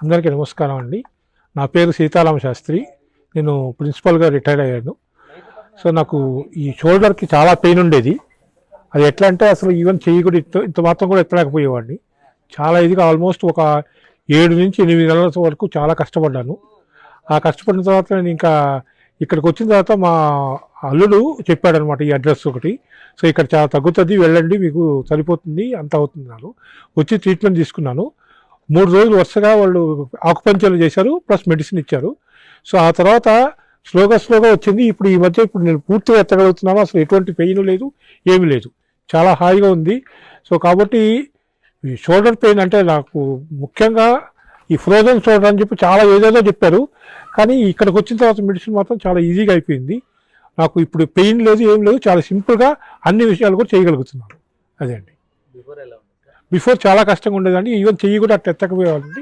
అందరికీ నమస్కారం అండి. నా పేరు సీతారామ శాస్త్రి. నేను ప్రిన్సిపల్గా రిటైర్ అయ్యాను. సో నాకు ఈ షోల్డర్కి చాలా పెయిన్ ఉండేది. అది ఎట్లా అంటే అసలు ఈవెన్ చెయ్యి కూడా ఇంత మాత్రం కూడా ఎత్తలేకపోయేవాడిని. చాలా ఇదిగా ఆల్మోస్ట్ ఒక 7 నుంచి 8 నెలల వరకు చాలా కష్టపడ్డాను. ఆ కష్టపడిన తర్వాత నేను ఇంకా ఇక్కడికి వచ్చిన తర్వాత మా అల్లుడు చెప్పాడనమాట ఈ అడ్రస్ ఒకటి. సో ఇక్కడ చాలా తగ్గుతుంది, వెళ్ళండి, మీకు సరిపోతుంది, అంత అవుతున్నాను. వచ్చి ట్రీట్మెంట్ తీసుకున్నాను. 3 రోజులు వరుసగా వాళ్ళు ఆకుపంచర్లు చేశారు, ప్లస్ మెడిసిన్ ఇచ్చారు. సో ఆ తర్వాత స్లోగా వచ్చింది. ఇప్పుడు ఈ మధ్య నేను పూర్తిగా ఎత్తగలుగుతున్నాను. అసలు ఎటువంటి పెయిన్ లేదు, ఏమీ లేదు, చాలా హాయిగా ఉంది. సో కాబట్టి ఈ షోల్డర్ పెయిన్ అంటే నాకు ముఖ్యంగా ఈ ఫ్రోజన్ షోల్డర్ అని చెప్పి చాలా ఏదేదో చెప్పారు. కానీ ఇక్కడికి వచ్చిన తర్వాత మెడిసిన్ మాత్రం చాలా ఈజీగా అయిపోయింది. నాకు ఇప్పుడు పెయిన్ లేదు, ఏం లేదు, చాలా సింపుల్గా అన్ని విషయాలు కూడా చేయగలుగుతున్నాను. అదే అండి. బిఫోర్ చాలా కష్టంగా ఉండేదండి. ఈవెన్ చెయ్యి కూడా అట్లా ఎత్తకపోయేవాళ్ళండి.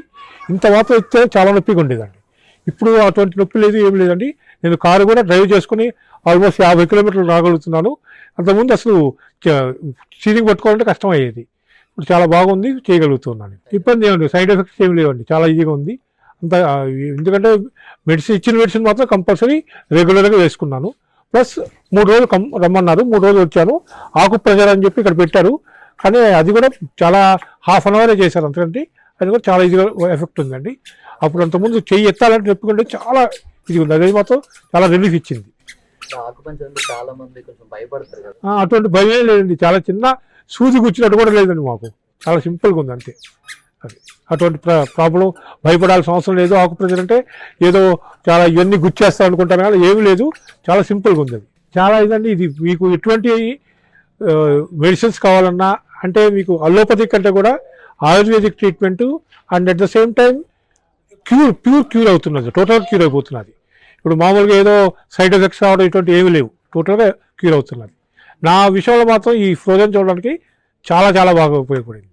ఇంత మాత్రం ఎత్తే చాలా నొప్పిగా ఉండేదండి. ఇప్పుడు అటువంటి నొప్పి లేదు, ఏం లేదండి. నేను కారు కూడా డ్రైవ్ చేసుకుని ఆల్మోస్ట్ 50 కిలోమీటర్లు రాగలుగుతున్నాను. అంతకుముందు అసలు స్టీరింగ్ పట్టుకోవాలంటే కష్టం అయ్యేది. ఇప్పుడు చాలా బాగుంది, చేయగలుగుతున్నాను. ఇబ్బంది ఏమండి, సైడ్ ఎఫెక్ట్స్ ఏమి లేవండి, చాలా ఈజీగా ఉంది అంత. ఎందుకంటే ఇచ్చిన మెడిసిన్ మాత్రం కంపల్సరీ రెగ్యులర్గా వేసుకున్నాను. ప్లస్ 3 రోజులు రమ్మన్నారు, 3 రోజులు వచ్చాను. ఆకు ప్రెజర్ అని చెప్పి ఇక్కడ పెట్టారు, కానీ అది కూడా చాలా ½ అన్ అవరే చేశారు అంతకంటే. అది కూడా చాలా ఈజీగా ఎఫెక్ట్ ఉందండి. అప్పుడు అంతకుముందు చెయ్యి ఎత్తాలంటే నొప్పుకుంటే చాలా ఇది ఉంది, అది మాత్రం చాలా రిలీఫ్ ఇచ్చింది. అటువంటి భయమే లేదండి. చాలా చిన్న సూది కూర్చున్నట్టు కూడా లేదండి మాకు. చాలా సింపుల్గా ఉంది అంతే. అది అటువంటి ప్రాబ్లం భయపడాల్సిన అవసరం లేదు. ఆకు ప్రెజర్ అంటే ఏదో చాలా ఇవన్నీ గుచ్చేస్తా అనుకుంటాను, కానీ ఏమీ లేదు, చాలా సింపుల్గా ఉంది. అది చాలా ఇదండి. ఇది మీకు ఎటువంటి మెడిసిన్స్ కావాలన్నా, అంటే మీకు అలోపతిక్ కంటే కూడా ayurvedic treatment, and at the same time pure cure అవుతున్నది, టోటల్ క్యూర్ అయిపోతున్నది. ఇప్పుడు మామూలుగా ఏదో సైడ్ ఎఫెక్ట్స్ రావడం ఇటువంటి ఏమీ లేవు, టోటల్గా క్యూర్ అవుతున్నది. నా విషయంలో మాత్రం ఈ ఫ్రోజన్ చూడడానికి చాలా బాగా ఉపయోగపడింది.